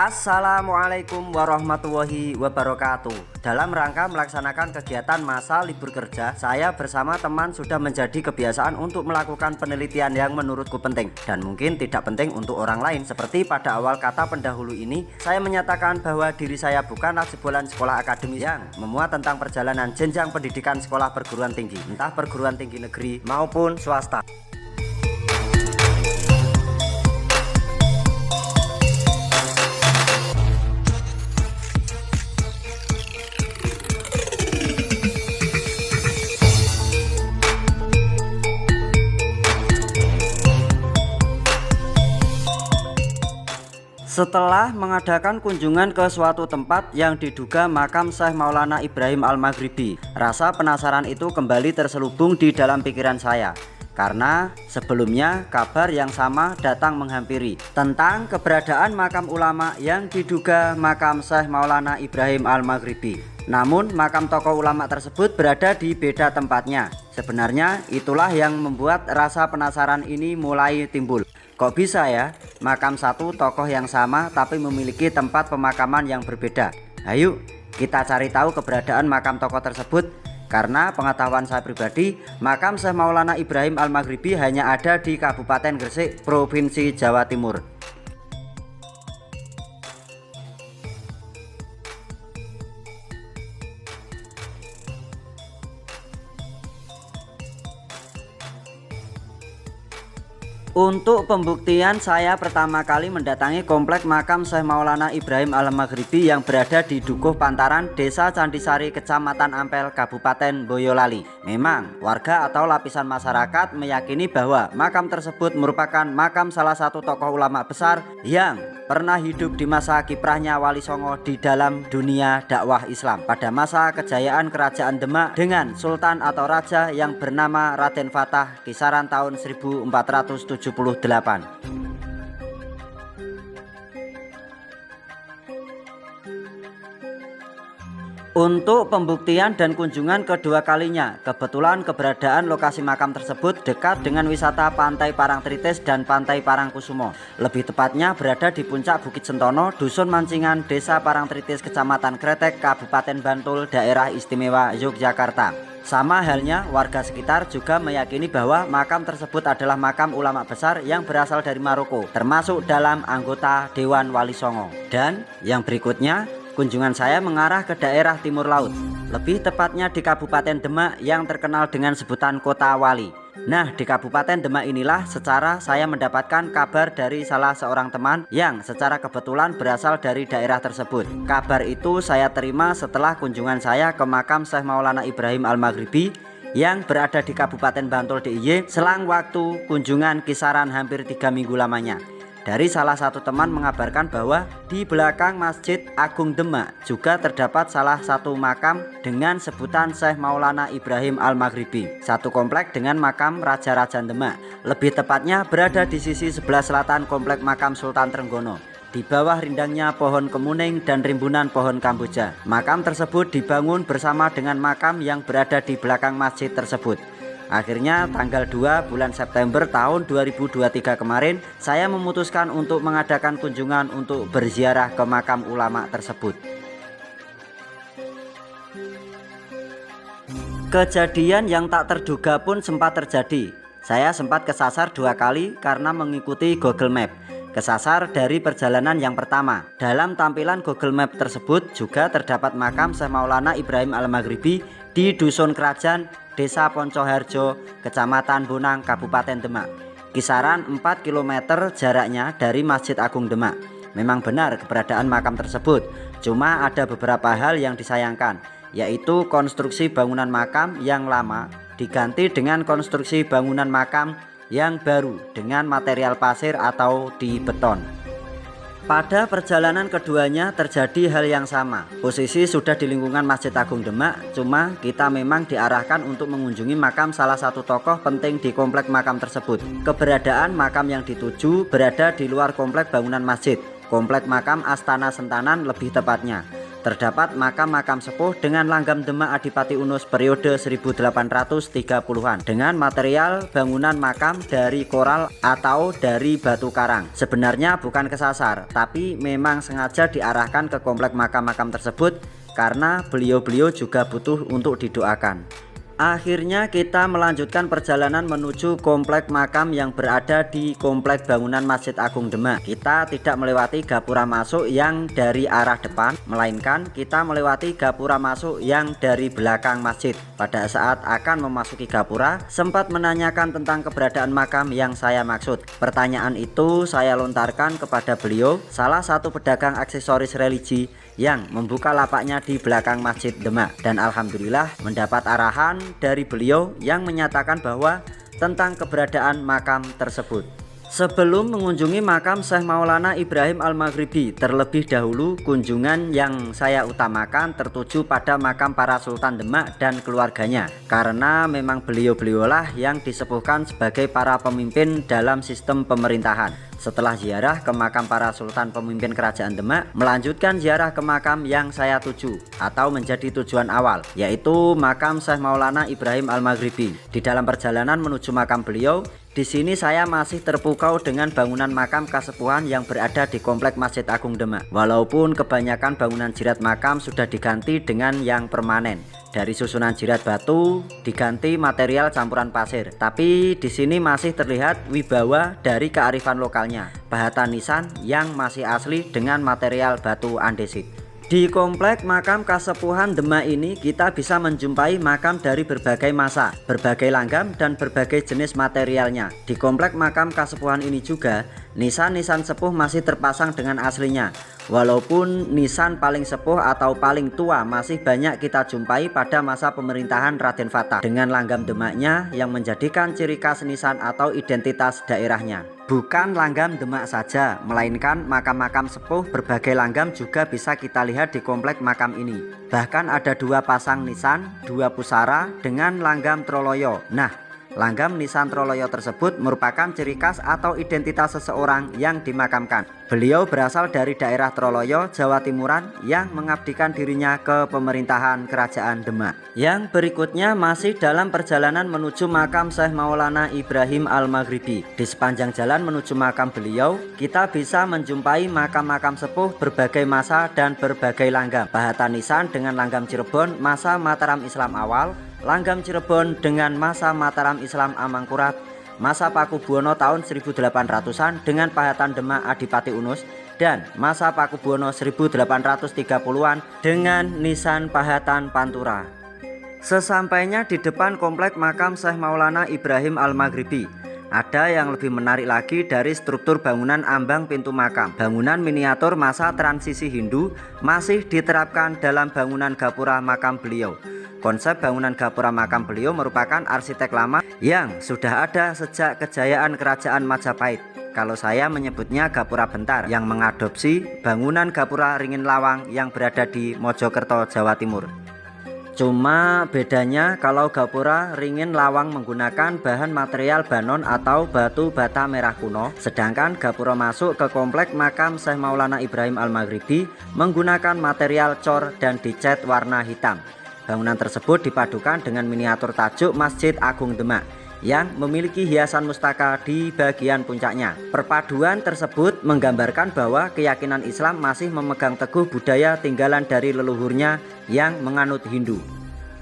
Assalamualaikum warahmatullahi wabarakatuh. Dalam rangka melaksanakan kegiatan masa libur kerja, saya bersama teman sudah menjadi kebiasaan untuk melakukan penelitian yang menurutku penting dan mungkin tidak penting untuk orang lain. Seperti pada awal kata pendahulu ini, saya menyatakan bahwa diri saya bukanlah sebulan sekolah akademis yang memuat tentang perjalanan jenjang pendidikan sekolah perguruan tinggi, entah perguruan tinggi negeri maupun swasta. Setelah mengadakan kunjungan ke suatu tempat yang diduga makam Syekh Maulana Ibrahim Al-Maghribi, rasa penasaran itu kembali terselubung di dalam pikiran saya. Karena sebelumnya kabar yang sama datang menghampiri tentang keberadaan makam ulama yang diduga makam Syekh Maulana Ibrahim Al-Maghribi. Namun makam tokoh ulama tersebut berada di beda tempatnya. Sebenarnya itulah yang membuat rasa penasaran ini mulai timbul. Kok bisa ya makam satu tokoh yang sama tapi memiliki tempat pemakaman yang berbeda? Ayo kita cari tahu keberadaan makam tokoh tersebut. Karena pengetahuan saya pribadi, makam Syekh Maulana Ibrahim Al-Maghribi hanya ada di Kabupaten Gresik, Provinsi Jawa Timur. Untuk pembuktian, saya pertama kali mendatangi komplek makam Syekh Maulana Ibrahim Al-Maghribi yang berada di Dukuh Pantaran, Desa Candisari, Kecamatan Ampel, Kabupaten Boyolali. Memang warga atau lapisan masyarakat meyakini bahwa makam tersebut merupakan makam salah satu tokoh ulama besar yang pernah hidup di masa kiprahnya Wali Songo di dalam dunia dakwah Islam pada masa kejayaan Kerajaan Demak dengan Sultan atau Raja yang bernama Raden Fatah kisaran tahun 1478. Untuk pembuktian dan kunjungan kedua kalinya, kebetulan keberadaan lokasi makam tersebut dekat dengan wisata Pantai Parangtritis dan Pantai Parangkusumo. Lebih tepatnya berada di puncak Bukit Sentono, Dusun Mancingan, Desa Parangtritis, Kecamatan Kretek, Kabupaten Bantul, Daerah Istimewa Yogyakarta. Sama halnya warga sekitar juga meyakini bahwa makam tersebut adalah makam ulama besar yang berasal dari Maroko, termasuk dalam anggota Dewan Wali Songo. Dan yang berikutnya, kunjungan saya mengarah ke daerah timur laut, lebih tepatnya di Kabupaten Demak yang terkenal dengan sebutan Kota Wali. Nah, di Kabupaten Demak inilah secara saya mendapatkan kabar dari salah seorang teman yang secara kebetulan berasal dari daerah tersebut. Kabar itu saya terima setelah kunjungan saya ke makam Syekh Maulana Ibrahim Al-Maghribi yang berada di Kabupaten Bantul DIY selang waktu kunjungan kisaran hampir 3 minggu lamanya. Dari salah satu teman mengabarkan bahwa di belakang Masjid Agung Demak juga terdapat salah satu makam dengan sebutan Syekh Maulana Ibrahim Al-Maghribi, satu komplek dengan makam Raja-Raja Demak. Lebih tepatnya berada di sisi sebelah selatan komplek makam Sultan Trenggono. Di bawah rindangnya pohon kemuning dan rimbunan pohon kamboja. Makam tersebut dibangun bersama dengan makam yang berada di belakang masjid tersebut. Akhirnya tanggal 2 bulan September tahun 2023 kemarin, saya memutuskan untuk mengadakan kunjungan untuk berziarah ke makam ulama tersebut. Kejadian yang tak terduga pun sempat terjadi. Saya sempat kesasar 2 kali karena mengikuti Google Map. Kesasar dari perjalanan yang pertama. Dalam tampilan Google Map tersebut juga terdapat makam Syekh Maulana Ibrahim Al-Maghribi di Dusun Kerajaan, Desa Poncoharjo, Kecamatan Bonang, Kabupaten Demak. Kisaran 4 km jaraknya dari Masjid Agung Demak. Memang benar keberadaan makam tersebut. Cuma ada beberapa hal yang disayangkan, yaitu konstruksi bangunan makam yang lama diganti dengan konstruksi bangunan makam yang baru dengan material pasir atau di beton. Pada perjalanan keduanya terjadi hal yang sama. Posisi sudah di lingkungan Masjid Agung Demak, cuma kita memang diarahkan untuk mengunjungi makam salah satu tokoh penting di komplek makam tersebut. Keberadaan makam yang dituju berada di luar komplek bangunan masjid, komplek makam Astana Sentanan lebih tepatnya. terdapat makam-makam sepuh dengan langgam Demak Adipati Unus periode 1830-an dengan material bangunan makam dari koral atau dari batu karang. Sebenarnya bukan kesasar, tapi memang sengaja diarahkan ke komplek makam-makam tersebut karena beliau-beliau juga butuh untuk didoakan. Akhirnya kita melanjutkan perjalanan menuju komplek makam yang berada di komplek bangunan Masjid Agung Demak. Kita tidak melewati gapura masuk yang dari arah depan, melainkan kita melewati gapura masuk yang dari belakang masjid. Pada saat akan memasuki gapura, sempat menanyakan tentang keberadaan makam yang saya maksud. Pertanyaan itu saya lontarkan kepada beliau, salah satu pedagang aksesoris religi yang membuka lapaknya di belakang Masjid Demak, dan alhamdulillah mendapat arahan dari beliau yang menyatakan bahwa tentang keberadaan makam tersebut. Sebelum mengunjungi makam Syekh Maulana Ibrahim Al-Maghribi, terlebih dahulu kunjungan yang saya utamakan tertuju pada makam para Sultan Demak dan keluarganya, karena memang beliau-beliaulah yang disepuhkan sebagai para pemimpin dalam sistem pemerintahan. Setelah ziarah ke makam para sultan pemimpin kerajaan Demak, melanjutkan ziarah ke makam yang saya tuju atau menjadi tujuan awal, yaitu makam Syekh Maulana Ibrahim Al-Maghribi. Di dalam perjalanan menuju makam beliau, di sini saya masih terpukau dengan bangunan makam kasepuhan yang berada di komplek Masjid Agung Demak. Walaupun kebanyakan bangunan jirat makam sudah diganti dengan yang permanen, dari susunan jirat batu diganti material campuran pasir, tapi di sini masih terlihat wibawa dari kearifan lokalnya, pahatan nisan yang masih asli dengan material batu andesit. Di komplek makam kasepuhan Demak ini kita bisa menjumpai makam dari berbagai masa, berbagai langgam dan berbagai jenis materialnya. Di komplek makam kasepuhan ini juga nisan-nisan sepuh masih terpasang dengan aslinya. Walaupun nisan paling sepuh atau paling tua masih banyak kita jumpai pada masa pemerintahan Raden Fatah dengan langgam Demaknya yang menjadikan ciri khas nisan atau identitas daerahnya. Bukan langgam Demak saja, melainkan makam-makam sepuh berbagai langgam juga bisa kita lihat di komplek makam ini. Bahkan ada 2 pasang nisan, 2 pusara dengan langgam Troloyo. Nah, langgam nisan Troloyo tersebut merupakan ciri khas atau identitas seseorang yang dimakamkan. Beliau berasal dari daerah Troloyo, Jawa Timuran yang mengabdikan dirinya ke pemerintahan kerajaan Demak. Yang berikutnya masih dalam perjalanan menuju makam Syekh Maulana Ibrahim Al-Maghribi. Di sepanjang jalan menuju makam beliau, kita bisa menjumpai makam-makam sepuh berbagai masa dan berbagai langgam. Pahatan nisan dengan langgam Cirebon masa Mataram Islam awal, langgam Cirebon dengan masa Mataram Islam Amangkurat, masa Pakubuwono tahun 1800-an dengan pahatan Demak Adipati Unus, dan masa Pakubuwono 1830-an dengan nisan pahatan Pantura. Sesampainya di depan komplek makam Syekh Maulana Ibrahim Al-Maghribi, ada yang lebih menarik lagi dari struktur bangunan ambang pintu makam. Bangunan miniatur masa transisi Hindu masih diterapkan dalam bangunan gapura makam beliau. Konsep bangunan gapura makam beliau merupakan arsitek lama yang sudah ada sejak kejayaan kerajaan Majapahit. Kalau saya menyebutnya gapura bentar, yang mengadopsi bangunan gapura Ringin Lawang yang berada di Mojokerto, Jawa Timur. Cuma bedanya kalau gapura Ringin Lawang menggunakan bahan material banon atau batu bata merah kuno, sedangkan gapura masuk ke komplek makam Syekh Maulana Ibrahim Al-Maghribi menggunakan material cor dan dicat warna hitam. Bangunan tersebut dipadukan dengan miniatur tajuk Masjid Agung Demak yang memiliki hiasan mustaka di bagian puncaknya. Perpaduan tersebut menggambarkan bahwa keyakinan Islam masih memegang teguh budaya tinggalan dari leluhurnya yang menganut Hindu.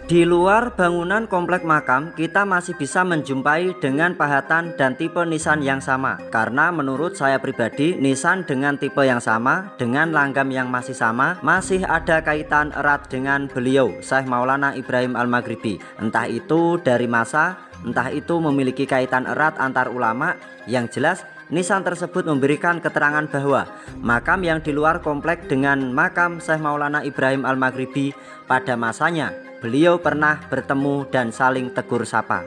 Di luar bangunan komplek makam, kita masih bisa menjumpai dengan pahatan dan tipe nisan yang sama. Karena menurut saya pribadi, nisan dengan tipe yang sama, dengan langgam yang masih sama, masih ada kaitan erat dengan beliau, Syekh Maulana Ibrahim Al-Maghribi. Entah itu dari masa, entah itu memiliki kaitan erat antar ulama. Yang jelas, nisan tersebut memberikan keterangan bahwa makam yang di luar komplek dengan makam Syekh Maulana Ibrahim Al-Maghribi pada masanya beliau pernah bertemu dan saling tegur sapa.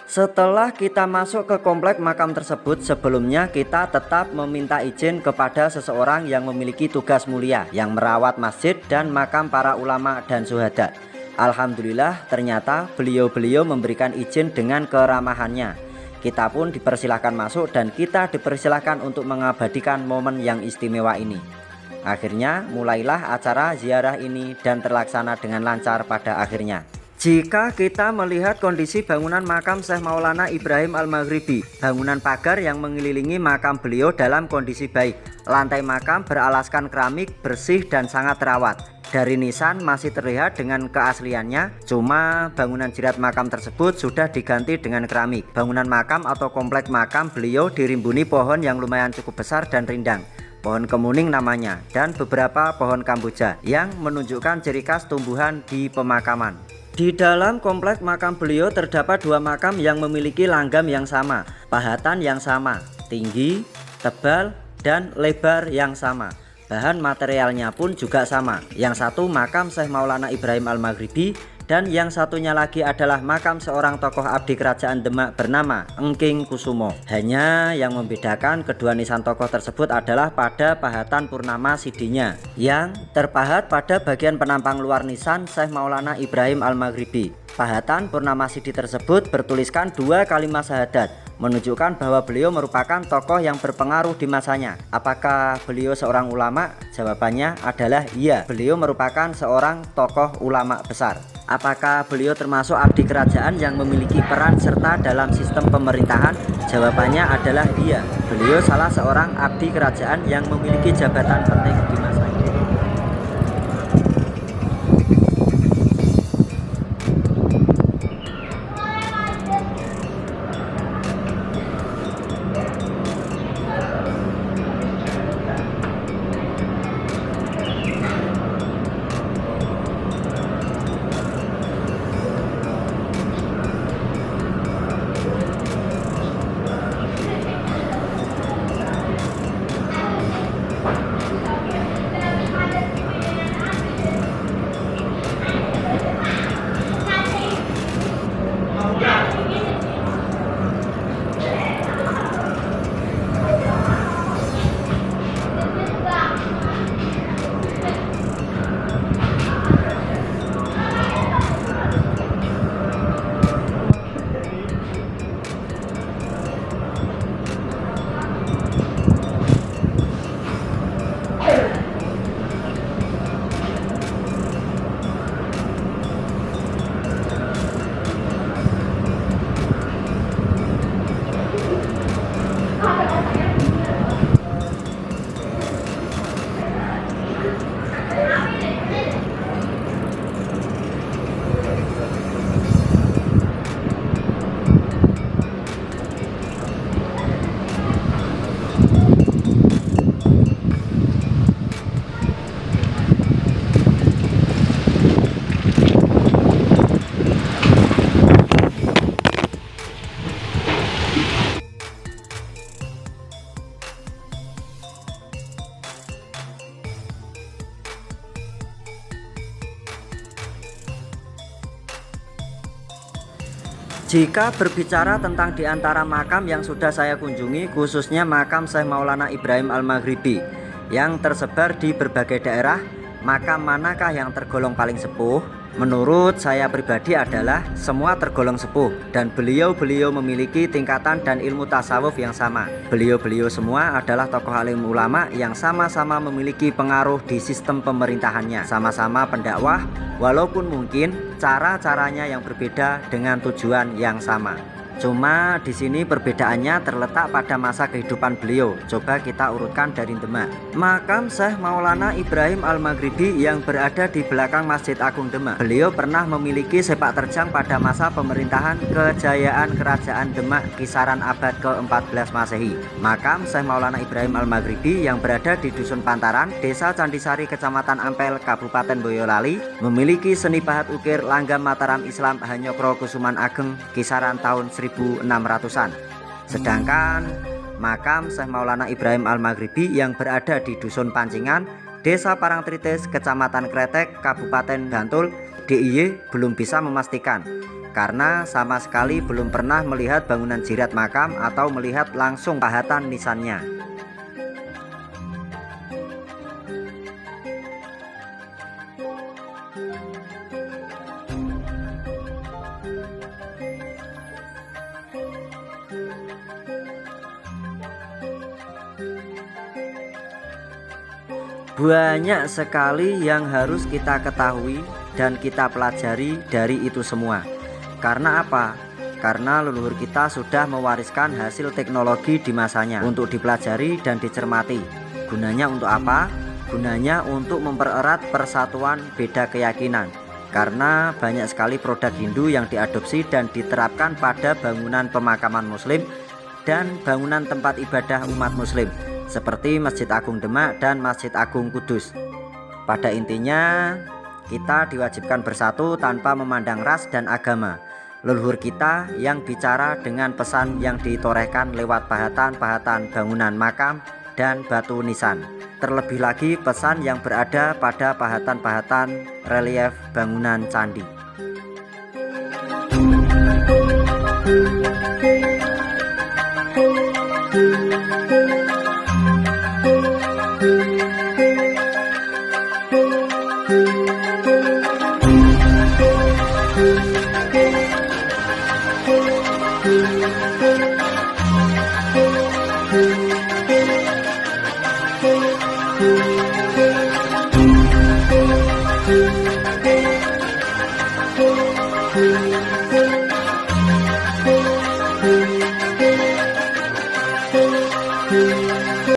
Setelah kita masuk ke komplek makam tersebut, sebelumnya kita tetap meminta izin kepada seseorang yang memiliki tugas mulia yang merawat masjid dan makam para ulama dan syuhada. Alhamdulillah ternyata beliau-beliau memberikan izin dengan keramahannya. Kita pun dipersilahkan masuk dan kita dipersilahkan untuk mengabadikan momen yang istimewa ini. Akhirnya mulailah acara ziarah ini dan terlaksana dengan lancar pada akhirnya. Jika kita melihat kondisi bangunan makam Syekh Maulana Ibrahim Al-Maghribi, bangunan pagar yang mengelilingi makam beliau dalam kondisi baik. Lantai makam beralaskan keramik, bersih dan sangat terawat. Dari nisan masih terlihat dengan keasliannya, cuma bangunan jirat makam tersebut sudah diganti dengan keramik. Bangunan makam atau komplek makam beliau dirimbuni pohon yang lumayan cukup besar dan rindang. Pohon kemuning namanya, dan beberapa pohon kamboja yang menunjukkan ciri khas tumbuhan di pemakaman. Di dalam komplek makam beliau terdapat dua makam yang memiliki langgam yang sama, pahatan yang sama, tinggi, tebal, dan lebar yang sama. Bahan materialnya pun juga sama. Yang satu makam Syekh Maulana Ibrahim Al-Maghribi, dan yang satunya lagi adalah makam seorang tokoh abdi kerajaan Demak bernama Engking Kusumo. Hanya yang membedakan kedua nisan tokoh tersebut adalah pada pahatan purnama sidinya yang terpahat pada bagian penampang luar nisan Syekh Maulana Ibrahim Al-Maghribi. Pahatan purnama sidi tersebut bertuliskan dua kalimat syahadat, menunjukkan bahwa beliau merupakan tokoh yang berpengaruh di masanya. Apakah beliau seorang ulama? Jawabannya adalah iya, beliau merupakan seorang tokoh ulama besar. Apakah beliau termasuk abdi kerajaan yang memiliki peran serta dalam sistem pemerintahan? Jawabannya adalah iya, beliau salah seorang abdi kerajaan yang memiliki jabatan penting di masanya. Jika berbicara tentang di antara makam yang sudah saya kunjungi, khususnya makam Syekh Maulana Ibrahim Al-Maghribi yang tersebar di berbagai daerah, makam manakah yang tergolong paling sepuh? Menurut saya pribadi adalah semua tergolong sepuh, dan beliau-beliau memiliki tingkatan dan ilmu tasawuf yang sama. Beliau-beliau semua adalah tokoh alim ulama yang sama-sama memiliki pengaruh di sistem pemerintahannya, sama-sama pendakwah, walaupun mungkin cara-caranya yang berbeda dengan tujuan yang sama. Cuma di sini perbedaannya terletak pada masa kehidupan beliau. Coba kita urutkan dari Demak. Makam Syekh Maulana Ibrahim Al-Maghribi yang berada di belakang Masjid Agung Demak. Beliau pernah memiliki sepak terjang pada masa pemerintahan kejayaan Kerajaan Demak kisaran abad ke-14 Masehi. Makam Syekh Maulana Ibrahim Al-Maghribi yang berada di Dusun Pantaran, Desa Candisari, Kecamatan Ampel, Kabupaten Boyolali, memiliki seni pahat ukir langgam Mataram Islam Hanyokro Kusuman Ageng kisaran tahun 1600-an. Sedangkan makam Syekh Maulana Ibrahim Al-Maghribi yang berada di Dusun Pancingan, Desa Parangtritis, Kecamatan Kretek, Kabupaten Bantul, DIY belum bisa memastikan karena sama sekali belum pernah melihat bangunan jirat makam atau melihat langsung pahatan nisannya. Banyak sekali yang harus kita ketahui dan kita pelajari dari itu semua. Karena apa? Karena leluhur kita sudah mewariskan hasil teknologi di masanya untuk dipelajari dan dicermati. Gunanya untuk apa? Gunanya untuk mempererat persatuan beda keyakinan. Karena banyak sekali produk Hindu yang diadopsi dan diterapkan pada bangunan pemakaman Muslim dan bangunan tempat ibadah umat Muslim seperti Masjid Agung Demak dan Masjid Agung Kudus. Pada intinya kita diwajibkan bersatu tanpa memandang ras dan agama. Leluhur kita yang bicara dengan pesan yang ditorehkan lewat pahatan-pahatan bangunan makam dan batu nisan. Terlebih lagi pesan yang berada pada pahatan-pahatan relief bangunan candi. Thank you.